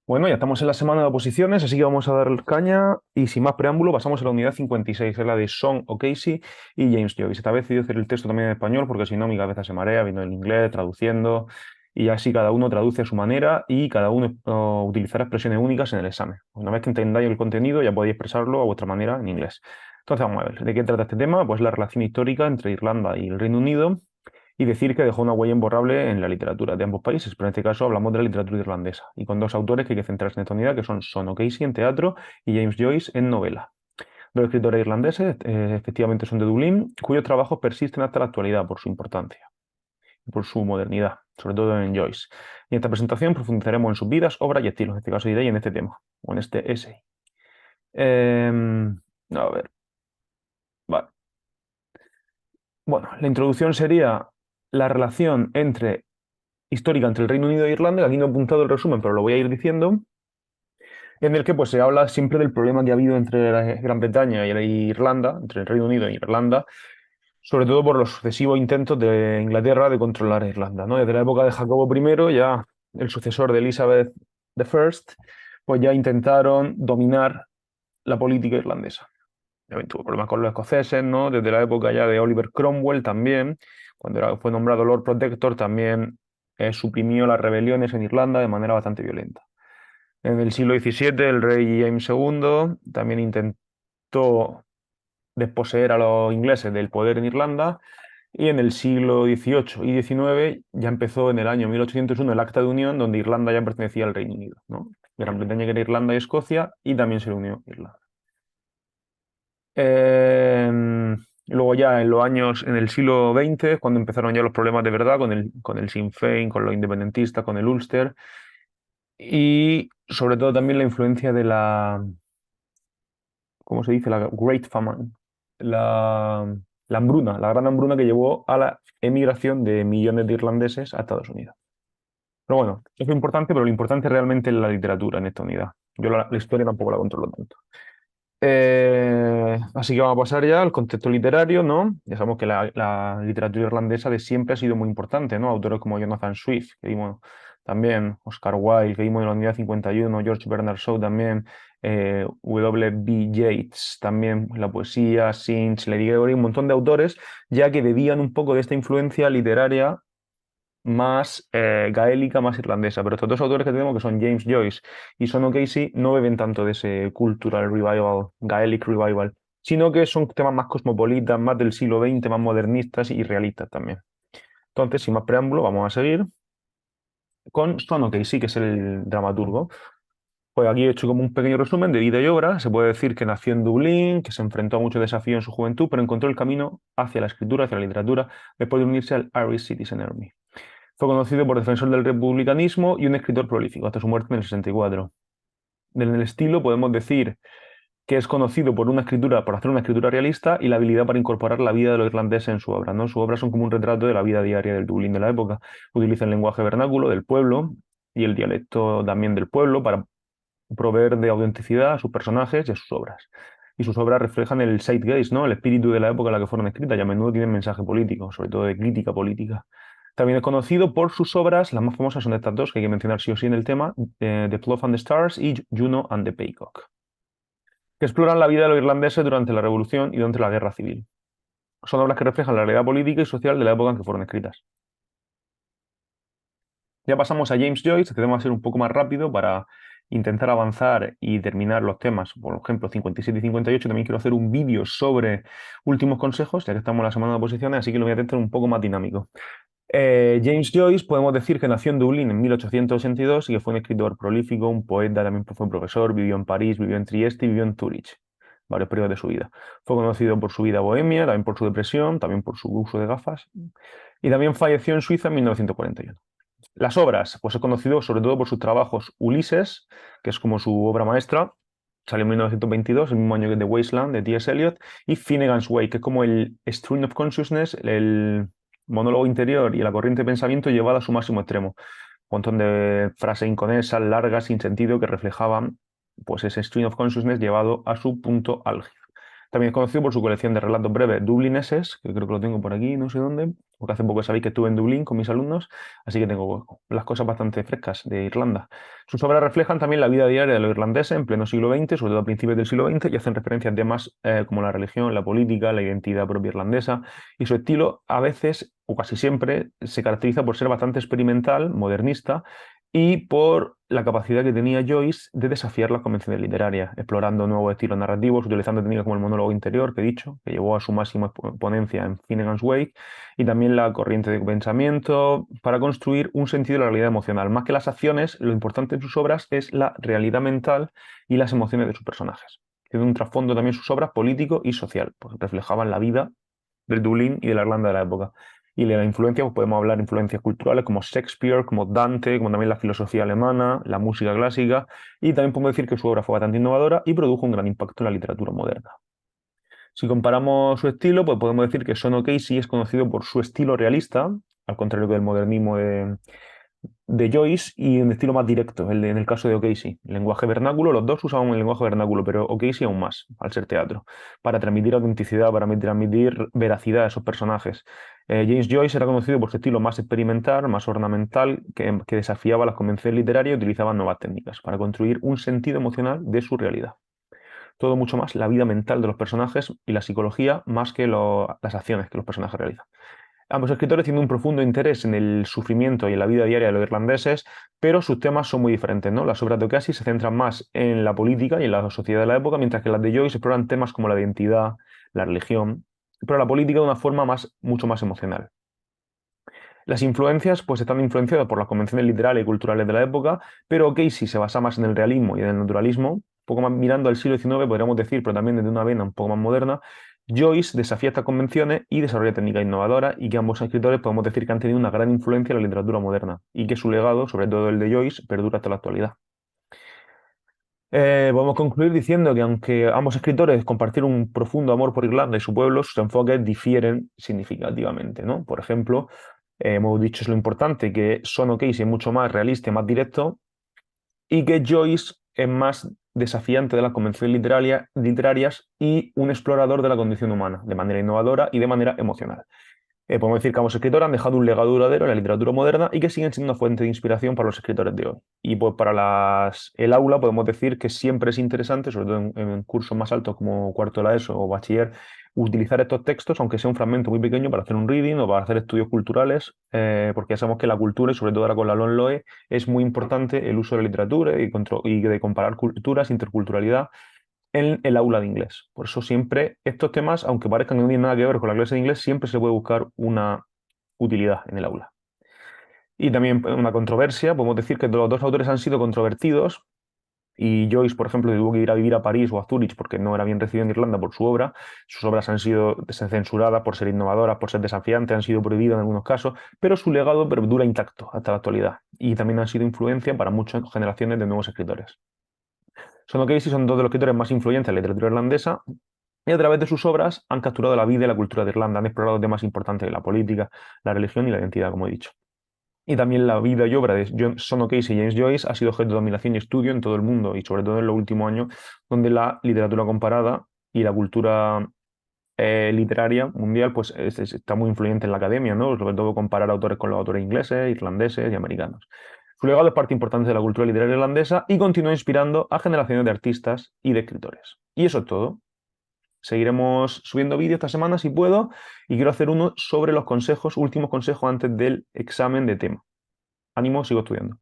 Bueno, ya estamos en la semana de oposiciones, así que vamos a dar caña y sin más preámbulo pasamos a la unidad 56, es la de Sean O'Casey y James Joyce. Esta vez he decidido hacer el texto también en español porque si no mi cabeza se marea viendo el inglés, traduciendo y así cada uno traduce a su manera y cada uno utilizará expresiones únicas en el examen. Una vez que entendáis el contenido ya podéis expresarlo a vuestra manera en inglés. Entonces vamos a ver, ¿de qué trata este tema? Pues la relación histórica entre Irlanda y el Reino Unido y decir que dejó una huella imborrable en la literatura de ambos países, pero en este caso hablamos de la literatura irlandesa, y con dos autores que hay que centrarse en esta unidad, que son Sean O'Casey en teatro y James Joyce en novela. Dos escritores irlandeses, efectivamente son de Dublín, cuyos trabajos persisten hasta la actualidad por su importancia y por su modernidad, sobre todo en Joyce. Y en esta presentación profundizaremos en sus vidas, obras y estilos, en este caso diré, y en este tema, o en este essay. A ver, vale. Bueno, la introducción sería la relación histórica entre el Reino Unido e Irlanda, que aquí no he apuntado el resumen, pero lo voy a ir diciendo, en el que pues, se habla siempre del problema que ha habido entre la Gran Bretaña y la Irlanda, entre el Reino Unido e Irlanda, sobre todo por los sucesivos intentos de Inglaterra de controlar a Irlanda, ¿no? Desde la época de Jacobo I, ya el sucesor de Elizabeth I, pues ya intentaron dominar la política irlandesa. También tuvo problemas con los escoceses, ¿no? Desde la época ya de Oliver Cromwell también, cuando fue nombrado Lord Protector, también suprimió las rebeliones en Irlanda de manera bastante violenta. En el siglo XVII, el rey James II también intentó desposeer a los ingleses del poder en Irlanda, y en el siglo XVIII y XIX ya empezó en el año 1801 el Acta de Unión, donde Irlanda ya pertenecía al Reino Unido, ¿no? Gran Bretaña que era Irlanda y Escocia, y también se le unió Irlanda. Luego ya en los años, en el siglo XX, cuando empezaron ya los problemas de verdad con el Sinn Féin, con los independentistas, con el Ulster, y sobre todo también la influencia de ¿cómo se dice? La Great Famine, la hambruna, la gran hambruna que llevó a la emigración de millones de irlandeses a Estados Unidos. Pero bueno, eso es importante, pero lo importante realmente es la literatura en esta unidad. Yo la historia tampoco la controlo tanto. Así que vamos a pasar ya al contexto literario, ¿no? Ya sabemos que la literatura irlandesa de siempre ha sido muy importante, ¿no? Autores como Jonathan Swift, que vimos también, Oscar Wilde, que vimos en la unidad 51, George Bernard Shaw también, W. B. Yeats también, la poesía, Synge, Lady Gregory, un montón de autores, ya que bebían un poco de esta influencia literaria más gaélica, más irlandesa. Pero estos dos autores que tenemos, que son James Joyce y Sean O'Casey, no beben tanto de ese cultural revival, Gaelic revival, sino que son temas más cosmopolitas, más del siglo XX, más modernistas y realistas también. Entonces, sin más preámbulo, vamos a seguir con Sean O'Casey, que es el dramaturgo. Pues aquí he hecho como un pequeño resumen de vida y obra. Se puede decir que nació en Dublín, que se enfrentó a muchos desafíos en su juventud, pero encontró el camino hacia la escritura, hacia la literatura, después de unirse al Irish Citizen Army. Fue conocido por defensor del republicanismo y un escritor prolífico, hasta su muerte en el 64. En el estilo podemos decir que es conocido por hacer una escritura realista y la habilidad para incorporar la vida de los irlandeses en su obra, ¿no? Sus obras son como un retrato de la vida diaria del Dublín de la época. Utiliza el lenguaje vernáculo del pueblo y el dialecto también del pueblo para proveer de autenticidad a sus personajes y a sus obras. Y sus obras reflejan el zeitgeist, ¿no? El espíritu de la época en la que fueron escritas y a menudo tienen mensaje político, sobre todo de crítica política. También es conocido por sus obras, las más famosas son estas dos, que hay que mencionar sí o sí en el tema, The Plough and the Stars y Juno and the Peacock, que exploran la vida de los irlandeses durante la Revolución y durante la Guerra Civil. Son obras que reflejan la realidad política y social de la época en que fueron escritas. Ya pasamos a James Joyce, que tenemos que ser un poco más rápido para intentar avanzar y terminar los temas. Por ejemplo, 57 y 58, también quiero hacer un vídeo sobre últimos consejos, ya que estamos en la semana de oposiciones, así que lo voy a intentar un poco más dinámico. James Joyce, podemos decir que nació en Dublín en 1882 y que fue un escritor prolífico, un poeta, también fue un profesor, vivió en París, vivió en Trieste y vivió en Zúrich, varios periodos de su vida. Fue conocido por su vida bohemia, también por su depresión, también por su uso de gafas, y también falleció en Suiza en 1941. Las obras, pues es conocido sobre todo por sus trabajos Ulises, que es como su obra maestra, salió en 1922, el mismo año que The Wasteland, de T.S. Eliot, y Finnegan's Wake, que es como el Stream of Consciousness, el monólogo interior y la corriente de pensamiento llevada a su máximo extremo. Un montón de frases inconexas, largas, sin sentido, que reflejaban pues ese Stream of Consciousness llevado a su punto álgido. También es conocido por su colección de relatos breves dublineses, que creo que lo tengo por aquí, no sé dónde, porque hace poco sabéis que estuve en Dublín con mis alumnos, así que tengo las cosas bastante frescas de Irlanda. Sus obras reflejan también la vida diaria de los irlandeses en pleno siglo XX, sobre todo a principios del siglo XX, y hacen referencia a temas como la religión, la política, la identidad propia irlandesa, y su estilo a veces, o casi siempre, se caracteriza por ser bastante experimental, modernista, y por la capacidad que tenía Joyce de desafiar las convenciones literarias, explorando nuevos estilos narrativos, utilizando técnicas como el monólogo interior, que he dicho, que llevó a su máxima exponencia en Finnegan's Wake, y también la corriente de pensamiento, para construir un sentido de la realidad emocional. Más que las acciones, lo importante en sus obras es la realidad mental y las emociones de sus personajes. Tiene un trasfondo también sus obras político y social, pues reflejaban la vida del Dublín y de la Irlanda de la época. Y de la influencia, pues podemos hablar de influencias culturales como Shakespeare, como Dante, como también la filosofía alemana, la música clásica, y también podemos decir que su obra fue bastante innovadora y produjo un gran impacto en la literatura moderna. Si comparamos su estilo, pues podemos decir que Sean O'Casey es conocido por su estilo realista, al contrario que el modernismo de Joyce, y un estilo más directo, en el caso de O'Casey. El lenguaje vernáculo, los dos usaban el lenguaje vernáculo, pero O'Casey aún más, al ser teatro, para transmitir autenticidad, para transmitir veracidad a esos personajes. James Joyce era conocido por su estilo más experimental, más ornamental, que desafiaba las convenciones literarias y utilizaba nuevas técnicas para construir un sentido emocional de su realidad. Todo mucho más la vida mental de los personajes y la psicología más que las acciones que los personajes realizan. Ambos escritores tienen un profundo interés en el sufrimiento y en la vida diaria de los irlandeses, pero sus temas son muy diferentes, ¿no? Las obras de O'Casey se centran más en la política y en la sociedad de la época, mientras que las de Joyce exploran temas como la identidad, la religión, pero la política de una forma mucho más emocional. Las influencias pues están influenciadas por las convenciones literarias y culturales de la época, pero Casey se basa más en el realismo y en el naturalismo, un poco más mirando al siglo XIX, podríamos decir, pero también desde una vena un poco más moderna. Joyce desafía estas convenciones y desarrolla técnicas innovadoras, y que ambos escritores podemos decir que han tenido una gran influencia en la literatura moderna y que su legado, sobre todo el de Joyce, perdura hasta la actualidad. Podemos concluir diciendo que aunque ambos escritores compartieron un profundo amor por Irlanda y su pueblo, sus enfoques difieren significativamente, ¿no? Por ejemplo, hemos dicho es lo importante, que Sean O'Casey es mucho más realista y más directo, y que Joyce es más desafiante de las convenciones literarias y un explorador de la condición humana, de manera innovadora y de manera emocional. Podemos decir que ambos escritores han dejado un legado duradero en la literatura moderna y que siguen siendo una fuente de inspiración para los escritores de hoy. Y pues para el aula podemos decir que siempre es interesante, sobre todo en cursos más altos como cuarto de la ESO o bachiller, utilizar estos textos, aunque sea un fragmento muy pequeño, para hacer un reading o para hacer estudios culturales, porque ya sabemos que la cultura, y sobre todo ahora con la LOE, es muy importante el uso de la literatura y de comparar culturas, interculturalidad en el aula de inglés. Por eso siempre estos temas, aunque parezcan que no tienen nada que ver con la clase de inglés, siempre se puede buscar una utilidad en el aula. Y también una controversia, podemos decir que los dos autores han sido controvertidos, y Joyce, por ejemplo, tuvo que ir a vivir a París o a Zúrich porque no era bien recibido en Irlanda por su obra. Sus obras han sido censuradas por ser innovadoras, por ser desafiantes, han sido prohibidas en algunos casos, pero su legado perdura intacto hasta la actualidad, y también han sido influencia para muchas generaciones de nuevos escritores. Sean Casey son dos de los escritores más influyentes en la literatura irlandesa, y a través de sus obras han capturado la vida y la cultura de Irlanda, han explorado temas importantes de la política, la religión y la identidad, como he dicho. Y también la vida y obra de Sean O'Casey y James Joyce ha sido objeto de admiración y estudio en todo el mundo, y sobre todo en los últimos años, donde la literatura comparada y la cultura literaria mundial pues está muy influyente en la academia, ¿no? Sobre todo comparar autores con los autores ingleses, irlandeses y americanos. Su legado es parte importante de la cultura literaria irlandesa y continúa inspirando a generaciones de artistas y de escritores. Y eso es todo. Seguiremos subiendo vídeos esta semana si puedo, y quiero hacer uno sobre los consejos, últimos consejos antes del examen de tema. Ánimo, sigo estudiando.